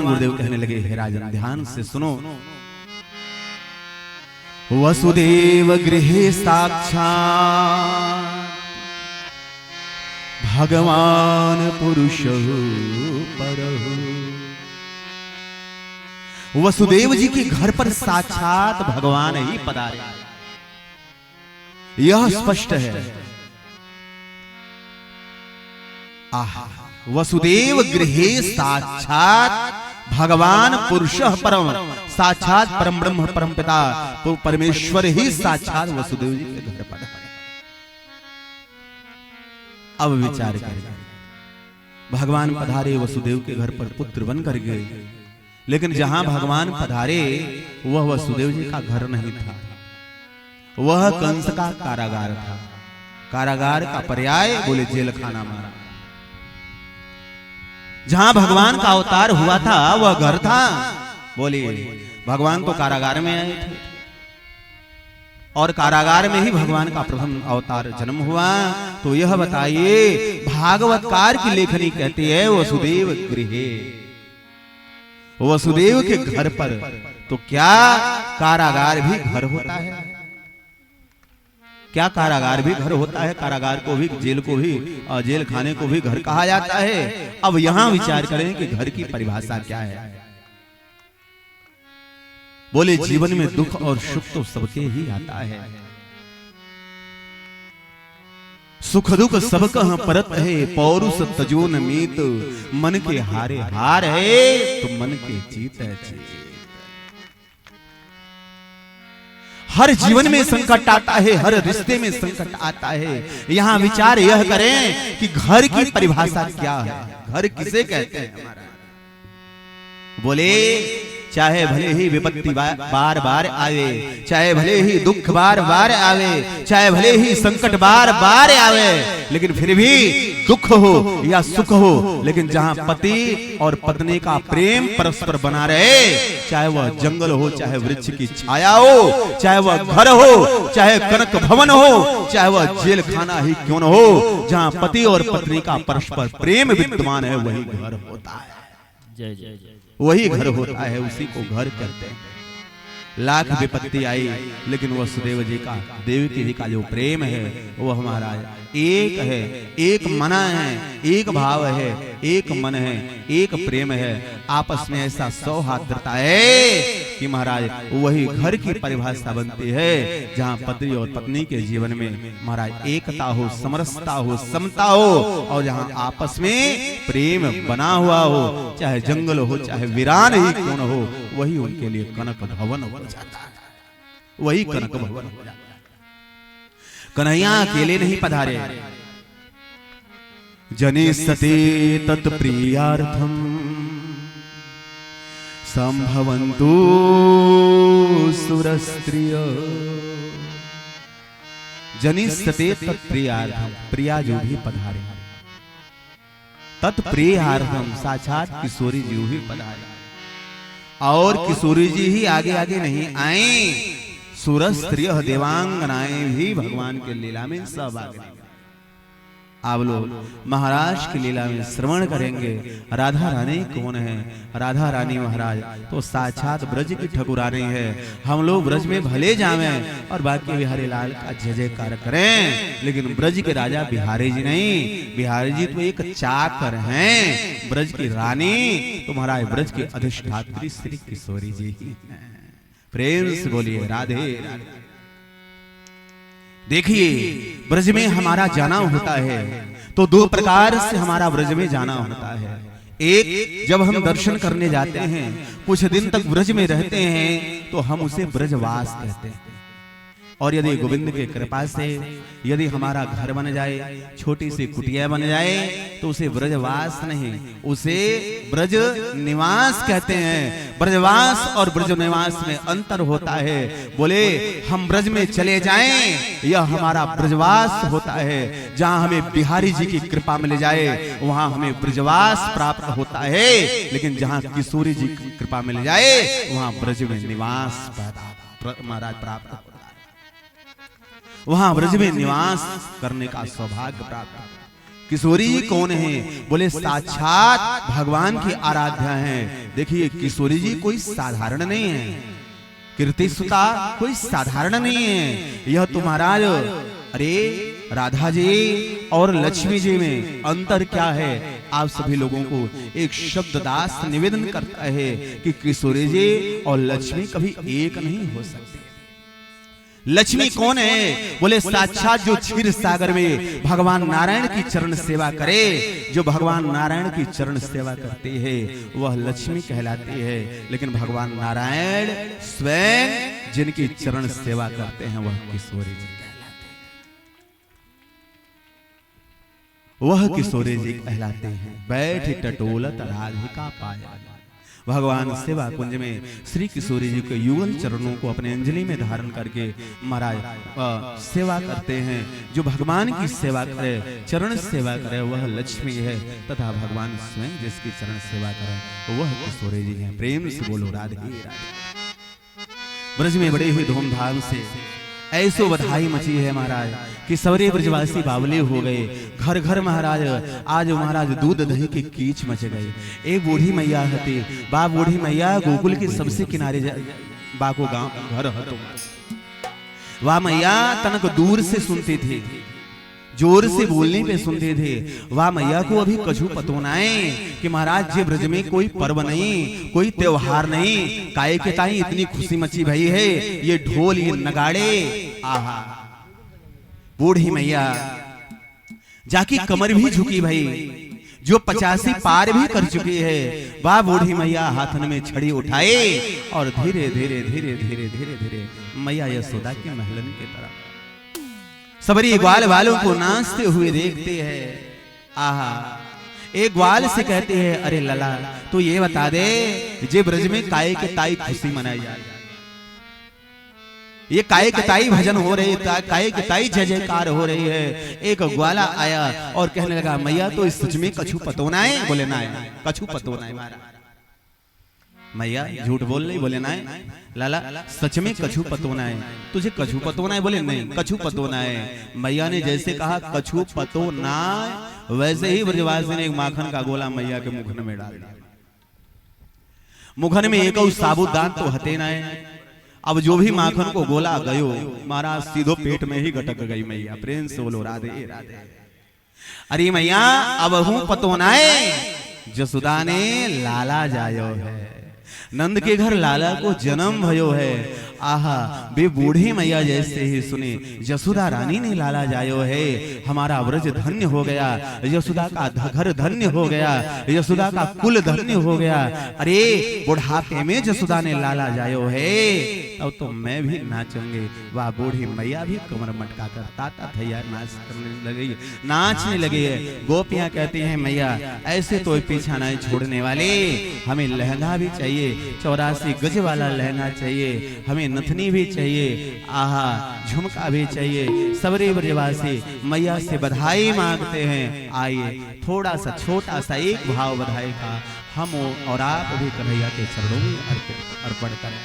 गुरुदेव कहने लगे, हे राजन ध्यान से सुनो। वसुदेव गृहे साक्षात् भगवान पुरुष परहु। वसुदेव जी के घर पर साक्षात भगवान ही पधारे, यह स्पष्ट है। आहा, वसुदेव गृहे साक्षात भगवान पुरुष परम, साक्षात परम ब्रह्म परम पिता परमेश्वर ही साक्षात वसुदेव जी के घर पर। अब विचार करें, भगवान पधारे वसुदेव के घर पर पुत्र बन कर गए, लेकिन जहां भगवान पधारे वह वसुदेव जी का घर नहीं था, वह कंस का कारागार था। कारागार का पर्याय बोले जेल खाना मारा। जहां भगवान का अवतार हुआ था वह घर था। बोले भगवान तो कारागार में आए थे और कारागार में ही भगवान का प्रथम अवतार जन्म हुआ। तो यह बताइए, भागवतकार की लेखनी कहती है वसुदेव गृहे, वसुदेव के घर पर। तो क्या कारागार भी घर होता है? क्या कारागार भी घर होता है? कारागार को भी, जेल को भी, जेल खाने को भी घर कहा जाता है। अब यहां विचार करें कि घर की परिभाषा क्या है। बोले जीवन में दुख और सुख तो सबके ही आता है, सुख दुख सब कह परत है, पौरुष तजो न मीत, मन के हारे हार है तो मन के जीत है जीत। हर जीवन में संकट आता है, हर रिश्ते में संकट आता है। यहां विचार यह करें कि घर की परिभाषा क्या है, घर किसे कहते हैं हमारा। बोले चाहे भले ही विपत्ति बार बार आवे, चाहे भले ही दुख बार बार आवे, चाहे भले ही संकट बार बार आवे, लेकिन फिर भी दुख हो या सुख हो, लेकिन जहां पति और पत्नी का प्रेम परस्पर बना रहे, चाहे वह जंगल हो, चाहे वृक्ष की छाया हो, चाहे वह घर हो, चाहे कनक भवन हो, चाहे वह जेल खाना ही क्यों न हो, जहां पति और पत्नी का परस्पर प्रेम विद्यमान है वही घर होता है। जय जय जय। वही घर होता है, उसी को घर कहते हैं। लाख विपत्ति आई, लेकिन वसुदेव जी का, देवकी जी का जो प्रेम है वो हमारा एक है, एक मना है, एक भाव है, एक मन है, एक प्रेम है। आपस में ऐसा सौहार्दता है कि महाराज वही घर की परिभाषा बनती है, जहां पति और पत्नी के जीवन में महाराज एकता हो, समरसता हो, समता हो, और जहां आपस में प्रेम बना हुआ हो, चाहे जंगल हो, चाहे वीरान ही क्यों न हो, वही उनके लिए कनक भवन हो जाता है, वही कनक भवन हो जाता है। कन्हैया अकेले नहीं पधारे, जने सते तत्प्रियार्थम संभवन्तु सुरस्त्रिय। जने सते तत्प्रियार्थम, प्रिया जो भी पधारे, तत्प्रियार्थम साक्षात किशोरी जी भी पधारे। और किशोरी जी ही आगे आगे नहीं आए, सुरस्त्रिय देवांगनाएं भी भगवान के लीला में सहभागी। आप लोग महाराज की लीला में श्रवण करेंगे। राधा रानी कौन है? राधा रानी महाराज तो साक्षात ब्रज की ठकुरानी है। हम लोग ब्रज में भले जावें और बाकी बिहारी लाल का जय जयकार करें, लेकिन ब्रज के राजा बिहारी जी नहीं। बिहारी जी तो एक चाकर हैं, ब्रज की रानी तो महाराज ब्रज की अधिष्ठात्री श्री किशोरी जी ही हैं। प्रेम से बोलिए राधे राधे। देखिए, ब्रज में हमारा जाना होता है तो दो प्रकार से हमारा ब्रज में जाना होता है। एक, जब हम दर्शन करने जाते हैं, कुछ दिन तक ब्रज में रहते हैं तो हम उसे ब्रजवास कहते हैं। और यदि गोविंद के कृपा से यदि हमारा घर बन जाए, छोटी सी कुटिया बन जाए, तो उसे ब्रजवास नहीं, उसे ब्रज निवास कहते हैं। ब्रजवास और ब्रज निवास में अंतर होता है। बोले हम ब्रज में चले जाएं, यह हमारा ब्रजवास होता है। जहां हमें बिहारी जी की कृपा मिल जाए वहां हमें ब्रजवास प्राप्त होता है, लेकिन जहां किशोरी जी की कृपा मिल जाए वहां ब्रज में निवास महाराज प्राप्त होता है। वहां ब्रज में निवास करने का सौभाग्य प्राप्त। किशोरी कौन है? बोले साक्षात भगवान की आराध्या हैं, देखिए किशोरी जी कोई साधारण नहीं है, कीर्ति सुता कोई साधारण नहीं है। यह तो महाराज अरे राधा जी और लक्ष्मी जी में अंतर क्या है, आप सभी लोगों को एक शब्द दास निवेदन करता है कि किशोरी जी और लक्ष्मी कभी एक नहीं हो सकते। लक्ष्मी कौन है? बोले साक्षात जो क्षीर सागर में भगवान नारायण की चरण सेवा करे, जो भगवान नारायण की चरण सेवा करती है वह लक्ष्मी कहलाती है। लेकिन भगवान नारायण स्वयं जिनकी चरण सेवा करते हैं वह किशोरी जी कहलाते हैं, वह किशोरी जी कहलाते हैं। बैठ टटोलत राधिका पाया, भगवान सेवा कुंज में श्री किशोरी जी के युगल चरणों को अपने अंजलि में धारण करके महाराज सेवा करते हैं। जो भगवान की सेवा करे, चरण सेवा करे वह लक्ष्मी है, तथा भगवान स्वयं जिसकी चरण सेवा करे वह किशोरी जी हैं। प्रेम से बोलो राधे राधे। ब्रज में बड़े हुए धूमधाम से ऐसो बधाई मची है महाराज कि सवरे ब्रजवासी बावले हो गए। घर घर महाराज आज महाराज दूध दही की कीच मच गई। एक बूढ़ी मैया हती, बा बूढ़ी मैया गोकुल के सबसे किनारे बा को गांव घर हतो। वह मैया तनक दूर से सुनती थी, जोर से बोलने पे सुनते थे। वह मैया को अभी कछु पतो नाए कि महाराज जी ब्रज में कोई पर्व नहीं, कोई त्योहार नहीं, काहे के ताई इतनी खुशी मची भई है, ये ढोल ये नगाड़े। आहा बूढ़ी मैया जाकी कमर भी झुकी भई, जो 85 पार भी कर चुकी है। वह बूढ़ी मैया हाथन में छड़ी उठाए और धीरे धीरे धीरे धीरे धीरे धीरे मैया यशोदा के महलन की तरफ सबरी ग्वाल वालों को नाचते हुए देखते हैं। आहा एक ग्वाल से कहते हैं, अरे लला तो ये बता दे जे ब्रज में काये के ताई खुशी मनाई जा रही, ये काये के ताई भजन हो रही, काये के ताई जय जयकार हो रही है। एक ग्वाला आया और कहने लगा मैया तो इस सच में कछु पतो ना है? बोले ना है, कछु पतो ना है। मैया झूठ बोल रही? बोले ना है। लाला सच में कछु पतो ना है? तुझे कछु पतो ना है? बोले नहीं कछु पतो ना है। मैया ने जैसे कहा कछु पतो ना, वैसे ही ब्रजवासी ने एक माखन का गोला मैया के मुखन में डाल दिया। मुखन में एक साबुदान तो हते ना है। अब जो भी माखन को गोला गयो महाराज सीधो पेट में ही गटक गई मैया। प्रेम से बोलो राधे राधे। अरे मैया अब हूं पतो ना है, जसुदा ने लाला जायो है, नंद के घर लाला को जन्म भयो है। आहा बे बूढ़ी मैया जैसे ही सुने यशोदा रानी ने लाला जायो है, हमारा व्रज धन्य हो गया, यशोदा का घर धन्य हो गया, यशोदा का कुल धन्य हो गया। अरे बुढ़ापे में यशोदा ने लाला जायो है, अब तो मैं भी नाचूंगी। वह बूढ़ी मैया भी कमर मटका कर ताता थैया नाचने लगी है। गोपियां कहती हैं मैया ऐसे तो पीछा नहीं छोड़ने वाले, हमें लहंगा भी चाहिए, 84 गज वाला लहंगा चाहिए, हमें नथनी भी चाहिए, आहा झुमका भी चाहिए। सबरे ब्रजवासी मैया से बधाई मांगते हैं। आइए थोड़ा सा छोटा सा एक भाव बधाई का हम और आप भी कन्हैया के चरणों में अर्पण करें।